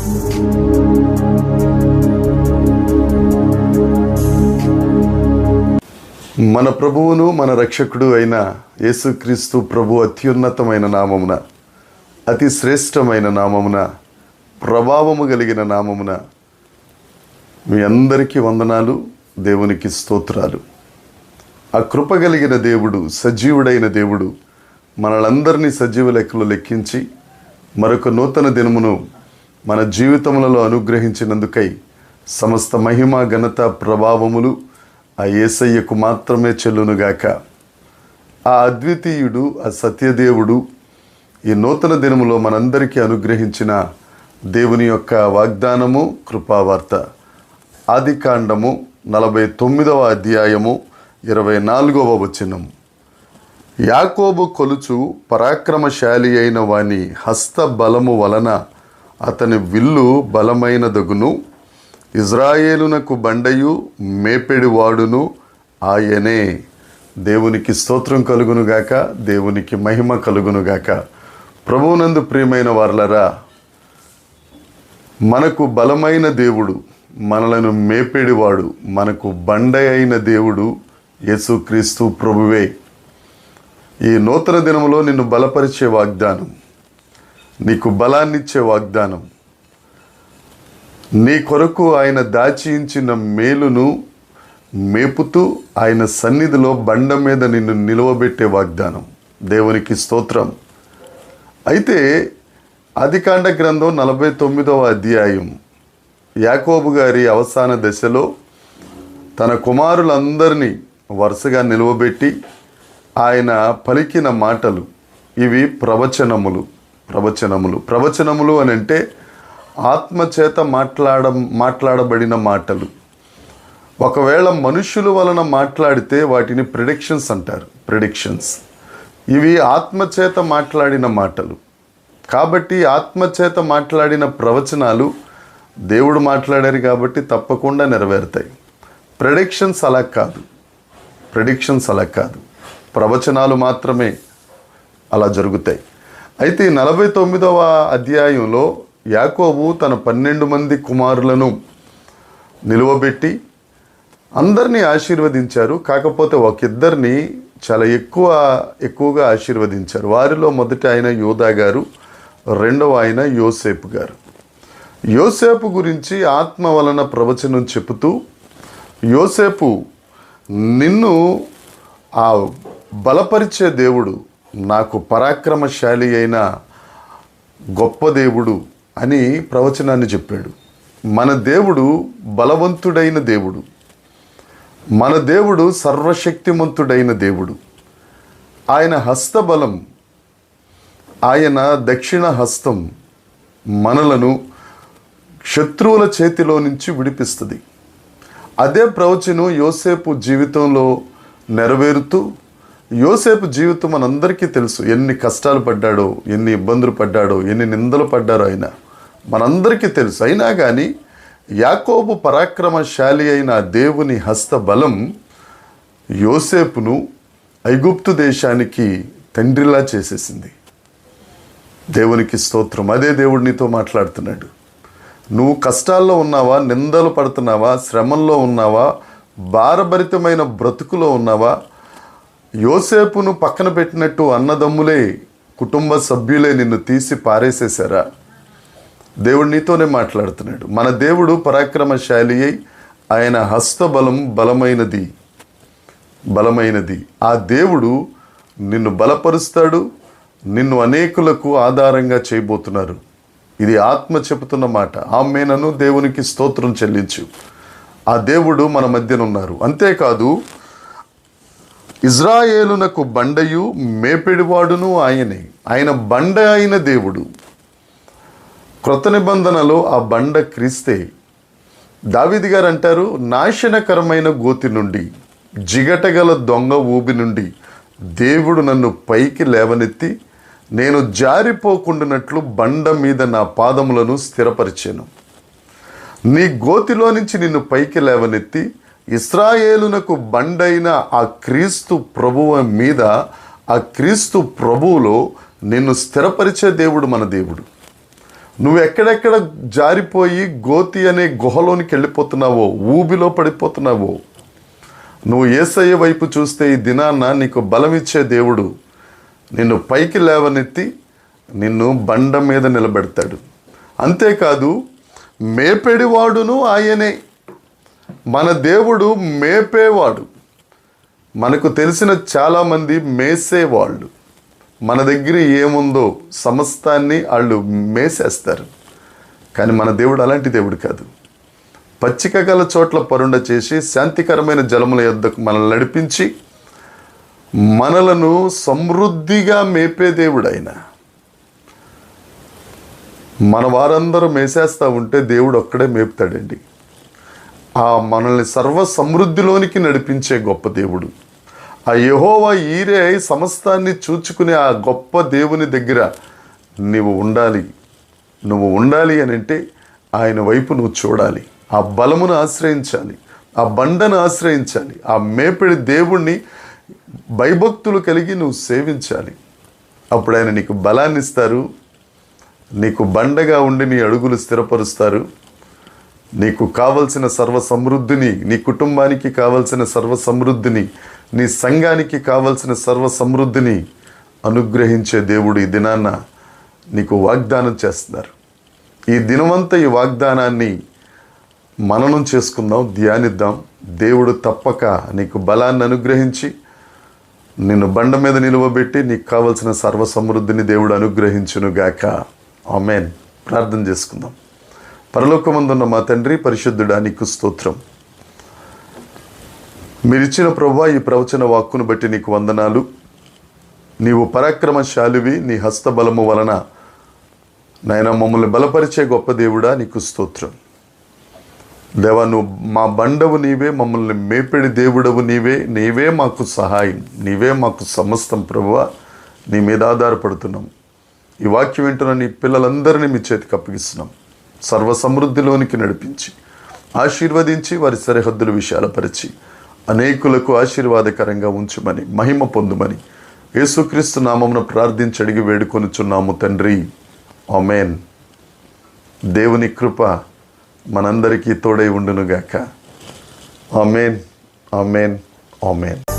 మన ప్రభువును మన రక్షకుడు అయిన యేసుక్రీస్తు ప్రభు అత్యున్నతమైన నామమున, అతి శ్రేష్టమైన నామమున, ప్రభావము కలిగిన నామమున మీ అందరికీ వందనాలు, దేవునికి స్తోత్రాలు. ఆ కృప కలిగిన దేవుడు, సజీవుడైన దేవుడు మనలందరినీ సజీవ లెక్కలో లెక్కించి మరొక నూతన దినమును మన జీవితములలో అనుగ్రహించినందుకై సమస్త మహిమ, ఘనత, ప్రభావములు ఆ యేసయ్యకు మాత్రమే చెల్లునుగాక. ఆ అద్వితీయుడు, ఆ సత్యదేవుడు ఈ నూతన దినములో మనందరికీ అనుగ్రహించిన దేవుని యొక్క వాగ్దానము, కృపావార్త. ఆదికాండము 49వ అధ్యాయము 24వ వచనం. యాకోబు కొలుచు పరాక్రమశాలి అయిన వాని హస్త బలము వలన అతని విల్లు బలమైనదగును, ఇజ్రాయేలునకు బండయు మేపెడివాడును ఆయనే. దేవునికి స్తోత్రం కలుగునుగాక, దేవునికి మహిమ కలుగునుగాక. ప్రభువునందు ప్రియమైన వారలరా, మనకు బలమైన దేవుడు, మనలను మేపెడివాడు, మనకు బండ అయిన దేవుడు యేసుక్రీస్తు ప్రభువే. ఈ నూతన దినములో నిన్ను బలపరిచే వాగ్దానం, నీకు బలాన్నిచ్చే వాగ్దానం, నీ కొరకు ఆయన దాచించిన మేలును మేపుతూ ఆయన సన్నిధిలో బండ మీద నిన్ను నిలువబెట్టే వాగ్దానం. దేవునికి స్తోత్రం. అయితే ఆదికాండ గ్రంథం 49వ అధ్యాయం యాకోబు గారి అవసాన దశలో తన కుమారులందరినీ వరుసగా నిలువబెట్టి ఆయన పలికిన మాటలు ఇవి ప్రవచనములు అని అంటే ఆత్మచేత మాట్లాడబడిన మాటలు. ఒకవేళ మనుషుల వలన మాట్లాడితే వాటిని ప్రిడిక్షన్స్ అంటారు. ఇవి ఆత్మచేత మాట్లాడిన మాటలు. కాబట్టి ఆత్మచేత మాట్లాడిన ప్రవచనాలు దేవుడు మాట్లాడారు కాబట్టి తప్పకుండా నెరవేరుతాయి. ప్రిడిక్షన్స్ అలా కాదు. ప్రవచనాలు మాత్రమే అలా జరుగుతాయి. అయితే 49వ అధ్యాయంలో యాకోబు తన 12 మంది కుమారులను నిలువబెట్టి అందరినీ ఆశీర్వదించారు. కాకపోతే ఒకిద్దరిని చాలా ఎక్కువగా ఆశీర్వదించారు. వారిలో మొదటి ఆయన యోదా గారు, రెండవ ఆయన యోసేపు గారు. యోసేపు గురించి ఆత్మ వలన ప్రవచనం చెబుతూ, యోసేపు నిన్ను ఆ బలపరిచే దేవుడు, నాకు పరాక్రమశాలి అయిన గొప్ప దేవుడు అని ప్రవచనాన్ని చెప్పాడు. మన దేవుడు బలవంతుడైన దేవుడు, మన దేవుడు సర్వశక్తిమంతుడైన దేవుడు. ఆయన హస్తబలం, ఆయన దక్షిణ హస్తం మనలను శత్రువుల చేతిలో నుంచి విడిపిస్తుంది. అదే ప్రవచనం యోసేపు జీవితంలో నెరవేరుతూ, యోసేపు జీవితం మనందరికీ తెలుసు. ఎన్ని కష్టాలు పడ్డాడో, ఎన్ని ఇబ్బందులు పడ్డాడో, ఎన్ని నిందలు పడ్డారో ఆయన మనందరికీ తెలుసు. అయినా కానీ యాకోబు పరాక్రమశాలి అయిన దేవుని హస్తబలం యోసేపును ఐగుప్తు దేశానికి తండ్రిలా చేసేసింది. దేవునికి స్తోత్రం. అదే దేవుడు నీతో మాట్లాడుతున్నాడు. నువ్వు కష్టాల్లో ఉన్నావా, నిందలు పడుతున్నావా, శ్రమల్లో ఉన్నావా, భారభరితమైన బ్రతుకులో ఉన్నావా, యోసేపును పక్కన పెట్టినట్టు అన్నదమ్ములే, కుటుంబ సభ్యులే నిన్ను తీసి పారేసేశారా? దేవుడు నీతోనే మాట్లాడుతున్నాడు. మన దేవుడు పరాక్రమశాలి అయి ఆయన హస్తబలం బలమైనది. ఆ దేవుడు నిన్ను బలపరుస్తాడు, నిన్ను అనేకులకు ఆధారంగా చేయబోతున్నారు. ఇది ఆత్మ చెబుతున్న మాట. ఆమేనను. దేవునికి స్తోత్రం చెల్లించు. ఆ దేవుడు మన మధ్యనున్నారు. అంతేకాదు, ఇజ్రాయేలునకు బండయు మేపెడివాడును ఆయనే. ఆయన బండ అయిన దేవుడు. క్రొత్త నిబంధనలో ఆ బండ క్రీస్తే. దావీదు గారు అంటారు, నాశనకరమైన గోతి నుండి, జిగటగల దొంగ ఊబి నుండి దేవుడు నన్ను పైకి లేవనెత్తి నేను జారిపోకుండానట్లు బండ మీద నా పాదములను స్థిరపరిచాను. నీ గోతిలో నుంచి నిన్ను పైకి లేవనెత్తి ఇశ్రాయేలునకు బండైన ఆ క్రీస్తు ప్రభువు మీద, ఆ క్రీస్తు ప్రభువులో నిన్ను స్థిరపరిచే దేవుడు మన దేవుడు. నువ్వు ఎక్కడెక్కడ జారిపోయి గోతి అనే గుహలోనికి వెళ్ళిపోతున్నావో, ఊబిలో పడిపోతున్నావో, నువ్వు యేసయ్య వైపు చూస్తే ఈ దినాన్న నీకు బలమిచ్చే దేవుడు నిన్ను పైకి లేవనెత్తి నిన్ను బండ మీద నిలబెడతాడు. అంతేకాదు, మేపెడివాడును ఆయనే. మన దేవుడు మేపేవాడు. మనకు తెలిసిన చాలామంది మేసేవాళ్ళు. మన దగ్గర ఏముందో సమస్తాన్ని వాళ్ళు మేసేస్తారు. కానీ మన దేవుడు అలాంటి దేవుడు కాదు. పచ్చిక గల చోట్ల పరుండ చేసి శాంతికరమైన జలముల యొద్దకు మనల్ని నడిపించి మనలను సమృద్ధిగా మేపే దేవుడు ఆయన. మన వారందరూ మేసేస్తూ ఉంటే దేవుడు ఒక్కడే మేపుతాడండి. ఆ మనల్ని సర్వ సమృద్ధిలోనికి నడిపించే గొప్ప దేవుడు ఆ యెహోవా ఈరే. సమస్తాన్ని చూచుకునే ఆ గొప్ప దేవుని దగ్గర నువ్వు ఉండాలి అని అంటే ఆయన వైపు నువ్వు చూడాలి. ఆ బలమును ఆశ్రయించాలి, ఆ బండను ఆశ్రయించాలి, ఆ మేపిడి దేవుణ్ణి భయభక్తులు కలిగి నువ్వు సేవించాలి. అప్పుడు ఆయన నీకు బలాన్ని ఇస్తారు, నీకు బండగా ఉండి నీ అడుగులు స్థిరపరుస్తారు. నీకు కావలసిన సర్వ సమృద్ధిని, నీ కుటుంబానికి కావలసిన సర్వ సమృద్ధిని, నీ సంఘానికి కావలసిన సర్వ సమృద్ధిని అనుగ్రహించే దేవుడు ఈ దినాన్న నీకు వాగ్దానం చేస్తున్నారు. ఈ దినమంతా ఈ వాగ్దానాన్ని మననం చేసుకుందాం, ధ్యానిద్దాం. దేవుడు తప్పక నీకు బలాన్ని అనుగ్రహించి నిన్ను బండ మీద నిలువబెట్టి నీకు కావలసిన సర్వ సమృద్ధిని దేవుడు అనుగ్రహించునుగాక. ఆమేన్. ప్రార్థన చేసుకుందాం. పరలోకమందున్న మా తండ్రి, పరిశుద్ధుడా నీకు స్తోత్రం. మీరిచ్చిన ప్రభువా ఈ ప్రవచన వాక్కును బట్టి నీకు వందనాలు. నీవు పరాక్రమశాలివి, నీ హస్తబలము వలన నాయన మమ్మల్ని బలపరిచే గొప్ప దేవుడా నీకు స్తోత్రం. దేవా, నువ్వు మా బండవు నీవే, మమ్మల్ని మేపెడి దేవుడవు నీవే. నీవే మాకు సహాయం, నీవే మాకు సమస్తం ప్రభువా. నీ మీద ఆధారపడుతున్నాం. ఈ వాక్యం వింటున్న నీ పిల్లలందరినీ మీ చేతికి అప్పగిస్తున్నాం. సర్వ సమృద్ధిలోనికి నడిపించి ఆశీర్వదించి వారి సరిహద్దులు విశాలపరిచి అనేకులకు ఆశీర్వాదకరంగా ఉంచుమని, మహిమ పొందుమని యేసుక్రీస్తు నామమున ప్రార్థించి అడిగి వేడుకొనుచున్నాము తండ్రి. ఆమేన్. దేవుని కృప మనందరికీ తోడై ఉండునుగాక. ఆమేన్, ఆమేన్, ఆమేన్.